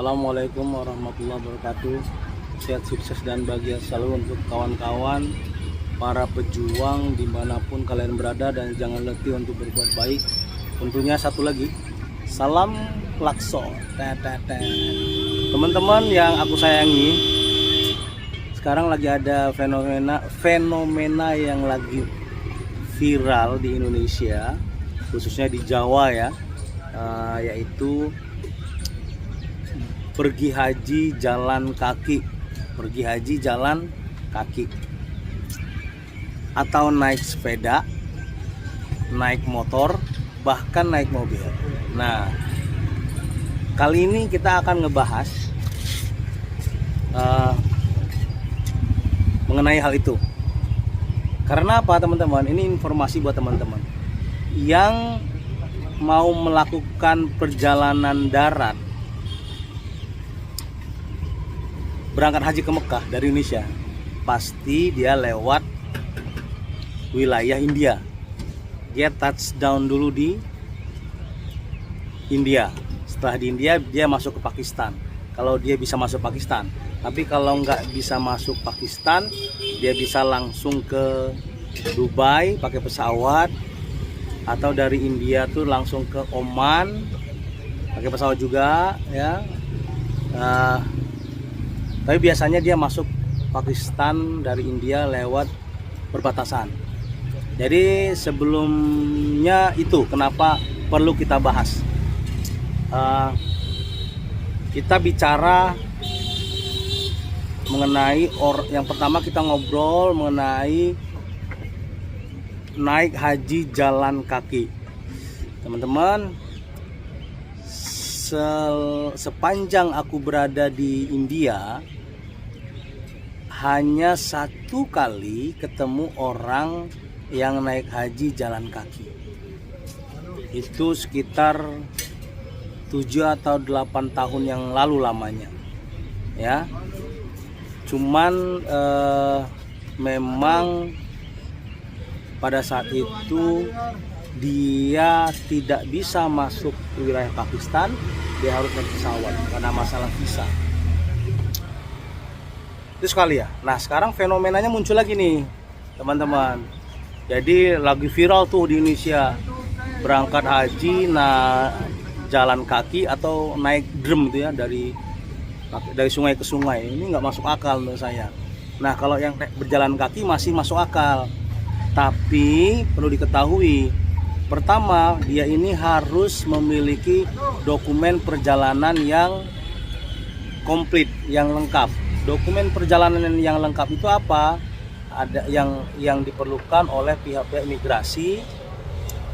Assalamualaikum warahmatullahi wabarakatuh. Sehat, sukses, dan bahagia selalu untuk kawan-kawan para pejuang dimanapun kalian berada, dan jangan letih untuk berbuat baik. Tentunya satu lagi, salam Lakso. Teman-teman yang aku sayangi, sekarang lagi ada fenomena yang lagi viral di Indonesia, khususnya di Jawa ya, yaitu pergi haji jalan kaki, atau naik sepeda, naik motor, bahkan naik mobil. Nah, kali ini kita akan ngebahas mengenai hal itu. Karena apa, teman-teman? Ini informasi buat teman-teman yang mau melakukan perjalanan darat berangkat haji ke Mekah dari Indonesia. Pasti dia lewat wilayah India. Dia touchdown dulu di India. Setelah di India dia masuk ke Pakistan, kalau dia bisa masuk Pakistan. Tapi kalau nggak bisa masuk Pakistan, dia bisa langsung ke Dubai pakai pesawat, atau dari India tuh langsung ke Oman pakai pesawat juga ya. Tapi biasanya dia masuk Pakistan dari India lewat perbatasan. Jadi sebelumnya itu kenapa perlu kita bahas. Kita bicara mengenai yang pertama, kita ngobrol mengenai naik haji jalan kaki. Teman-teman, sepanjang aku berada di India, hanya satu kali ketemu orang yang naik haji jalan kaki. Itu sekitar 7 atau 8 tahun yang lalu lamanya ya. Cuman memang pada saat itu dia tidak bisa masuk ke wilayah Pakistan, dia harus naik pesawat karena masalah visa. Itu sekali ya. Nah, sekarang fenomenanya muncul lagi nih, teman-teman. Jadi lagi viral tuh di Indonesia, berangkat haji jalan kaki atau naik drum itu ya, dari sungai ke sungai. Ini nggak masuk akal menurut saya. Nah, kalau yang berjalan kaki masih masuk akal, tapi perlu diketahui, pertama, dia ini harus memiliki dokumen perjalanan yang komplit, yang lengkap. Dokumen perjalanan yang lengkap itu apa? Ada yang diperlukan oleh pihak-pihak imigrasi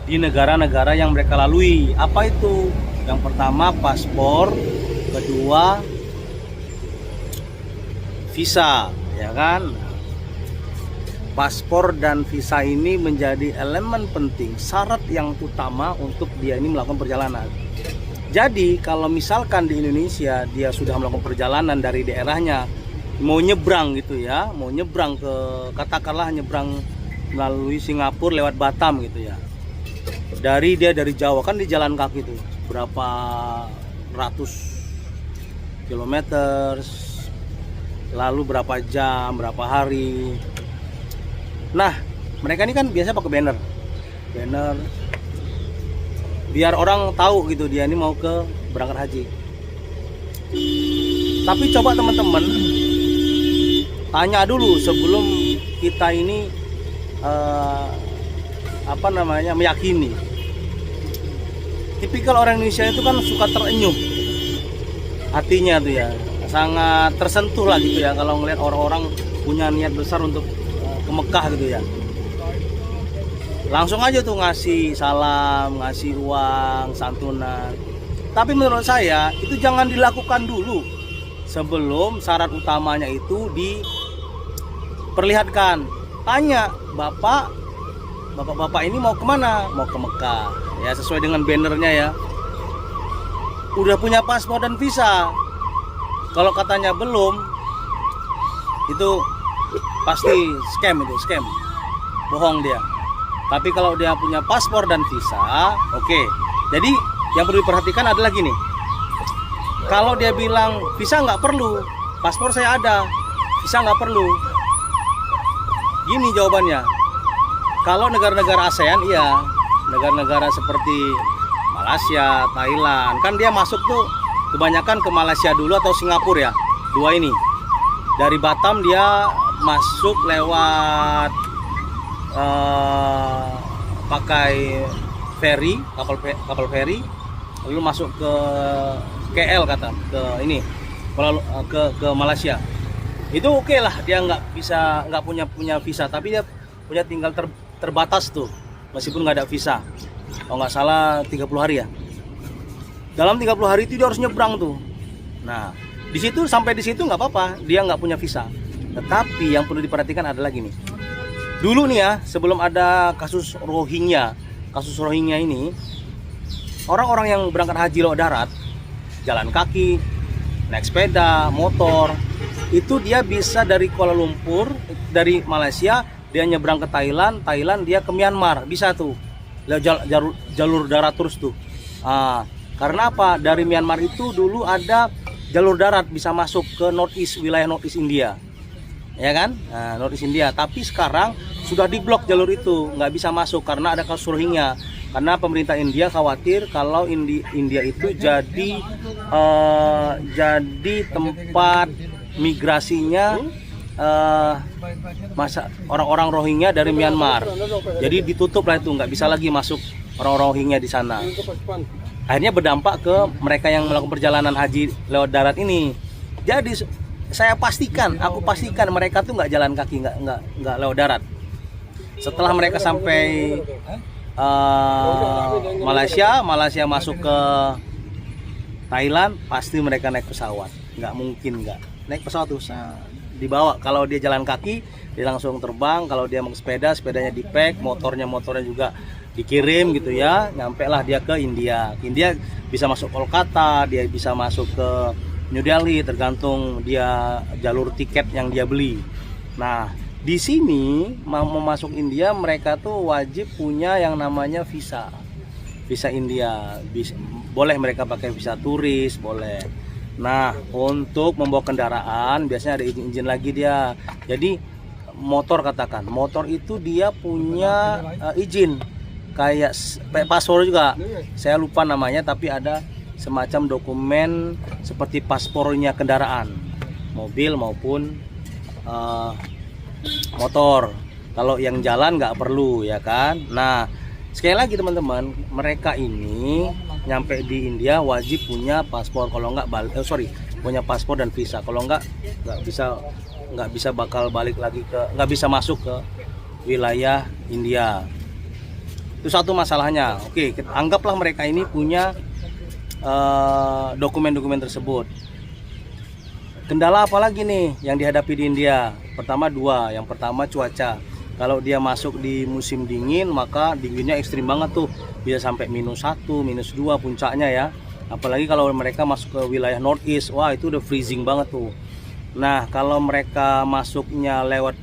di negara-negara yang mereka lalui. Apa itu? Yang pertama paspor, kedua visa, ya kan? Paspor dan visa ini menjadi elemen penting, syarat yang utama untuk dia ini melakukan perjalanan. Jadi kalau misalkan di Indonesia dia sudah melakukan perjalanan dari daerahnya, mau nyebrang gitu ya, mau nyebrang ke, katakanlah nyebrang melalui Singapura lewat Batam gitu ya. Dari Jawa kan di jalan kaki itu berapa ratus kilometer, lalu berapa jam, berapa hari. Nah, mereka ini kan biasanya pakai banner biar orang tahu gitu dia ini mau ke berangkat haji. Tapi coba teman-teman tanya dulu sebelum kita ini meyakini. Tipikal orang Indonesia itu kan suka terenyuh hatinya tuh ya, sangat tersentuh lah gitu ya kalau ngelihat orang-orang punya niat besar untuk ke Mekah gitu ya. Langsung aja tuh ngasih salam, ngasih uang, santunan. Tapi menurut saya itu jangan dilakukan dulu sebelum syarat utamanya itu diperlihatkan. Tanya, bapak ini mau kemana? Mau ke Mekah ya, sesuai dengan bannernya ya. Udah punya paspor dan visa? Kalau katanya belum, itu pasti scam, bohong dia. Tapi kalau dia punya paspor dan visa, oke. Jadi yang perlu diperhatikan adalah gini, Kalau dia bilang visa nggak perlu, paspor saya ada, visa nggak perlu. Gini jawabannya. Kalau negara-negara ASEAN iya, negara-negara seperti Malaysia, Thailand, kan dia masuk tuh kebanyakan ke Malaysia dulu atau Singapura ya, dua ini. Dari Batam dia masuk lewat pakai ferry, kapal ferry, lalu masuk ke KL kata, ke ini, ke Malaysia. Itu oke lah, dia nggak punya visa, tapi dia punya tinggal terbatas tuh, meskipun nggak ada visa. Kalau nggak salah 30 hari ya. Dalam 30 hari itu dia harus nyebrang tuh. Nah, di situ sampai di situ nggak apa-apa, dia nggak punya visa. Tetapi yang perlu diperhatikan adalah gini. Dulu nih ya, sebelum ada kasus Rohingya ini, orang-orang yang berangkat haji lewat darat, jalan kaki, naik sepeda, motor, itu dia bisa dari Kuala Lumpur, dari Malaysia, dia nyebrang ke Thailand dia ke Myanmar, bisa tuh. Jalur darat terus tuh. Karena apa? Dari Myanmar itu dulu ada jalur darat bisa masuk ke wilayah Northeast India. Ya kan? Nah, Northeast India. Tapi sekarang sudah diblok jalur itu, nggak bisa masuk karena ada kasus Rohingya. Karena pemerintah India khawatir kalau India itu jadi tempat migrasinya orang-orang Rohingya dari Myanmar. Jadi ditutup lah itu, nggak bisa lagi masuk orang-orang Rohingya di sana. Akhirnya berdampak ke mereka yang melakukan perjalanan haji lewat darat ini. Jadi aku pastikan mereka tuh nggak jalan kaki, nggak lewat darat. Setelah mereka sampai Malaysia masuk ke Thailand, pasti mereka naik pesawat. Nggak mungkin nggak naik pesawat tuh. Dibawa, kalau dia jalan kaki dia langsung terbang, kalau dia mau sepedanya di-pack, motornya juga dikirim gitu ya, nyampe lah dia ke India. Bisa masuk Kolkata, dia bisa masuk ke New Delhi, tergantung dia jalur tiket yang dia beli. Nah, di sini mau masuk India mereka tuh wajib punya yang namanya visa India. Boleh mereka pakai visa turis, boleh. Nah, untuk membawa kendaraan biasanya ada izin lagi dia. Jadi motor itu dia punya izin kayak paspor juga. Saya lupa namanya, tapi ada semacam dokumen seperti paspornya kendaraan, mobil maupun motor. Kalau yang jalan nggak perlu ya kan. Nah, sekali lagi teman-teman, mereka ini nyampe di India wajib punya paspor, kalau nggak punya paspor dan visa. Kalau nggak bisa bakal balik lagi nggak bisa masuk ke wilayah India. Itu satu masalahnya. Oke, anggaplah mereka ini punya dokumen-dokumen tersebut. Kendala apa lagi nih yang dihadapi di India? Pertama dua. Yang pertama cuaca. Kalau dia masuk di musim dingin, maka dinginnya ekstrim banget tuh. Bisa sampai -1, -2 puncaknya ya. Apalagi kalau mereka masuk ke wilayah Northeast, wah itu udah freezing banget tuh. Nah, kalau mereka masuknya lewat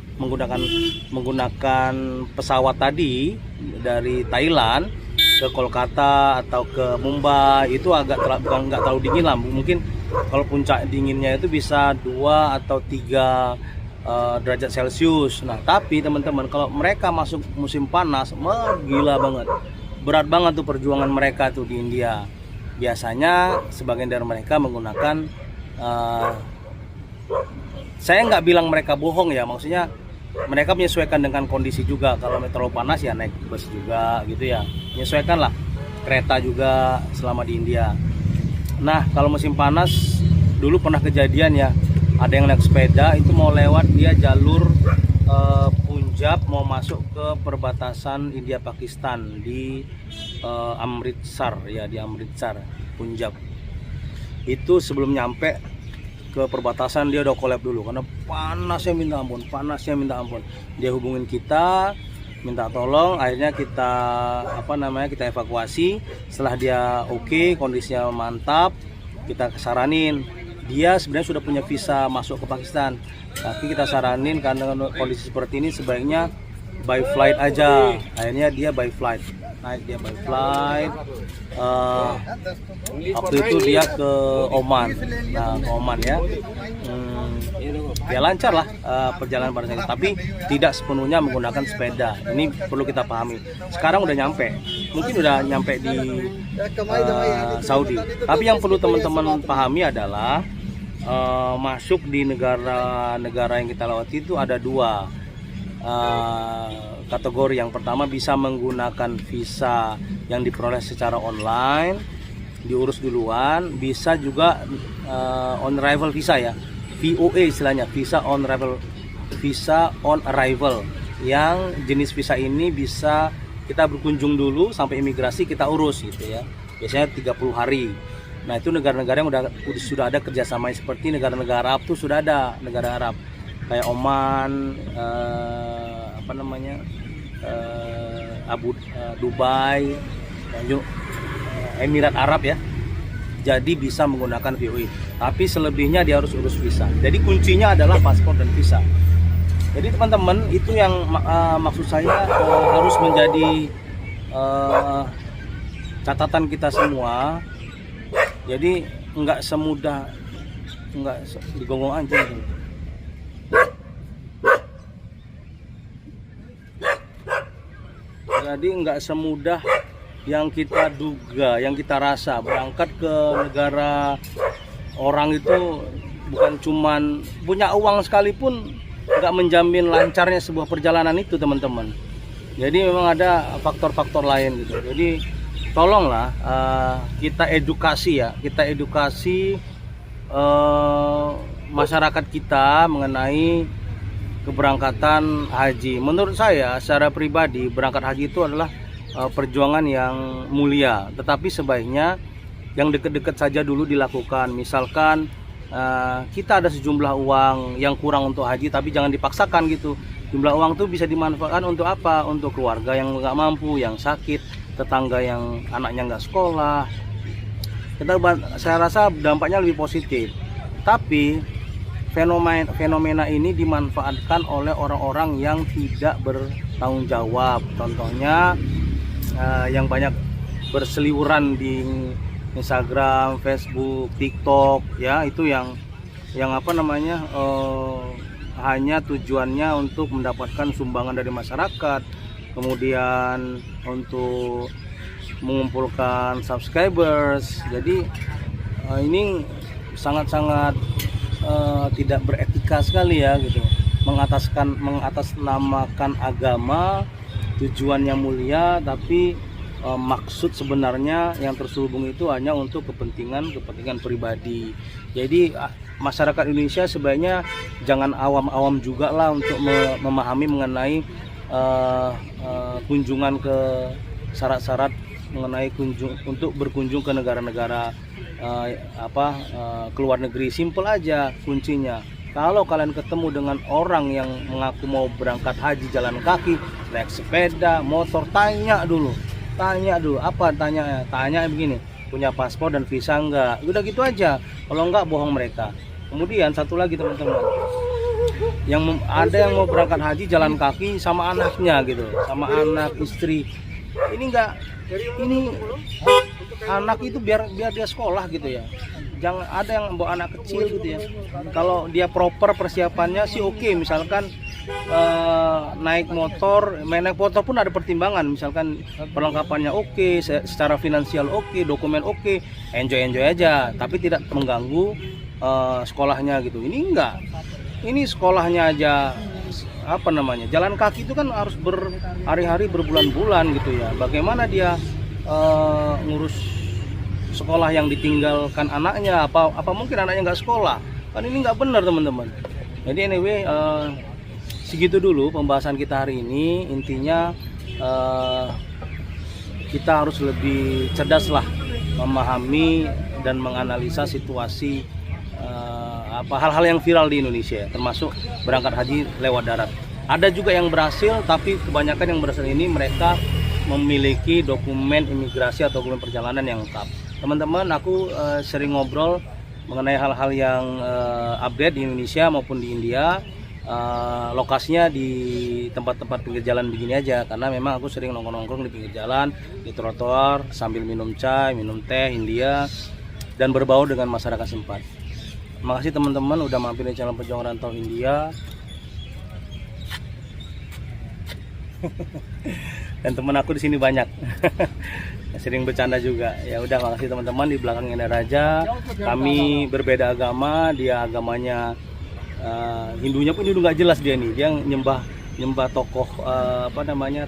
menggunakan pesawat tadi dari Thailand ke Kolkata atau ke Mumbai, itu nggak terlalu dingin lah. Mungkin kalau puncak dinginnya itu bisa 2 atau 3 derajat Celcius. Nah, tapi teman-teman, kalau mereka masuk musim panas, gila banget, berat banget tuh perjuangan mereka tuh di India. Biasanya sebagian dari mereka menggunakan saya nggak bilang mereka bohong ya, maksudnya mereka menyesuaikan dengan kondisi juga. Kalau terlalu panas ya naik bus juga gitu ya, menyesuaikan lah, kereta juga selama di India. Nah, kalau musim panas dulu pernah kejadian ya, ada yang naik sepeda itu mau lewat dia jalur Punjab, mau masuk ke perbatasan India Pakistan di Amritsar ya, di Amritsar Punjab. Itu sebelum nyampe ke perbatasan dia udah collab dulu karena panasnya minta ampun. Dia hubungin kita, minta tolong, akhirnya kita kita evakuasi. Setelah dia oke, kondisinya mantap, kita saranin. Dia sebenarnya sudah punya visa masuk ke Pakistan, tapi kita saranin karena kondisi seperti ini sebaiknya by flight aja. Akhirnya dia by flight. naik dia by flight. Waktu itu dia ke Oman, nah ke Oman ya. Ya lancar lah perjalanan pada saat itu, tapi tidak sepenuhnya menggunakan sepeda. Ini perlu kita pahami. Sekarang udah nyampe, mungkin udah nyampe di Saudi. Tapi yang perlu teman-teman pahami adalah masuk di negara-negara yang kita lewati itu ada dua kategori. Yang pertama bisa menggunakan visa yang diperoleh secara online, diurus duluan. Bisa juga on arrival visa ya, VOA istilahnya, visa on arrival, yang jenis visa ini bisa kita berkunjung dulu sampai imigrasi kita urus gitu ya, biasanya 30 hari. Nah itu negara-negara yang sudah ada kerjasama seperti negara-negara Arab tuh, sudah ada negara Arab kayak Oman, Dubai, Emirat Arab ya. Jadi bisa menggunakan VOE, tapi selebihnya dia harus urus visa. Jadi kuncinya adalah paspor dan visa. Jadi teman-teman, itu yang maksud saya harus menjadi catatan kita semua. Jadi nggak semudah, digonggong aja gitu. Jadi nggak semudah yang kita duga, yang kita rasa. Berangkat ke negara orang itu bukan cuman punya uang sekalipun nggak menjamin lancarnya sebuah perjalanan itu teman-teman. Jadi memang ada faktor-faktor lain gitu. Jadi tolonglah kita edukasi ya, masyarakat kita mengenai keberangkatan haji. Menurut saya secara pribadi berangkat haji itu adalah perjuangan yang mulia, tetapi sebaiknya yang dekat-dekat saja dulu dilakukan. Misalkan kita ada sejumlah uang yang kurang untuk haji, tapi jangan dipaksakan gitu. Jumlah uang itu bisa dimanfaatkan untuk apa? Untuk keluarga yang nggak mampu, yang sakit, tetangga yang anaknya nggak sekolah. Saya rasa dampaknya lebih positif. Tapi fenomena ini dimanfaatkan oleh orang-orang yang tidak bertanggung jawab. Contohnya yang banyak berseliweran di Instagram, Facebook, TikTok ya, itu yang hanya tujuannya untuk mendapatkan sumbangan dari masyarakat, kemudian untuk mengumpulkan subscribers. Jadi ini sangat-sangat tidak beretika sekali ya gitu, mengatasnamakan agama, tujuannya mulia, tapi maksud sebenarnya yang terselubung itu hanya untuk kepentingan pribadi. Jadi masyarakat Indonesia sebaiknya jangan awam-awam juga lah untuk memahami mengenai kunjungan ke syarat-syarat mengenai untuk berkunjung ke negara-negara ke luar negeri. Simple aja kuncinya. Kalau kalian ketemu dengan orang yang mengaku mau berangkat haji jalan kaki, naik sepeda, motor, tanya dulu apa tanya begini, punya paspor dan visa enggak? Udah gitu aja. Kalau enggak, bohong mereka. Kemudian satu lagi teman-teman, ada yang mau berangkat haji jalan kaki sama anaknya gitu, sama anak istri. Ini anak itu biar dia sekolah gitu ya. Jangan ada yang bawa anak kecil gitu ya. Kalau dia proper persiapannya sih oke. Misalkan naik motor pun ada pertimbangan. Misalkan perlengkapannya oke, secara finansial oke, dokumen oke, enjoy aja. Tapi tidak mengganggu sekolahnya gitu. Ini enggak. Ini sekolahnya aja jalan kaki itu kan harus berhari-hari, berbulan-bulan gitu ya. Bagaimana dia ngurus sekolah yang ditinggalkan anaknya? Apa mungkin anaknya nggak sekolah? Kan ini nggak benar teman-teman. Jadi anyway, segitu dulu pembahasan kita hari ini. Intinya kita harus lebih cerdas lah memahami dan menganalisa situasi hal-hal yang viral di Indonesia, termasuk berangkat haji lewat darat. Ada juga yang berhasil, tapi kebanyakan yang berhasil ini mereka memiliki dokumen imigrasi atau dokumen perjalanan yang lengkap. Teman-teman, aku sering ngobrol mengenai hal-hal yang update di Indonesia maupun di India. lokasinya di tempat-tempat pinggir jalan begini aja, karena memang aku sering nongkrong-nongkrong di pinggir jalan, di trotoar sambil minum chai, minum teh India, dan berbaur dengan masyarakat setempat. Makasih teman-teman udah mampir di channel Pejuang Rantau India. Dan teman aku di sini banyak. Sering bercanda juga. Ya udah, makasih teman-teman. Di belakang ini ada Raja. Kami berbeda agama, dia agamanya Hindunya pun Hindu nggak jelas dia nih. Dia nyembah tokoh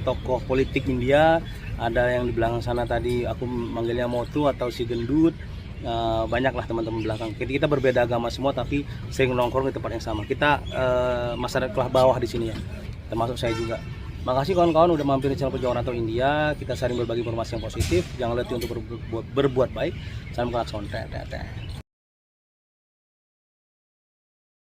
tokoh politik India. Ada yang di belakang sana tadi aku manggilnya Motu atau si gendut. Banyaklah teman-teman belakang. Kita berbeda agama semua tapi sering nongkrong di tempat yang sama. Kita masyarakat kelas bawah di sini ya, termasuk saya juga. Makasih kawan-kawan udah mampir di channel Pejuang Rantau India. Kita saling berbagi informasi yang positif. Jangan letih untuk berbuat baik. Salam kelakson.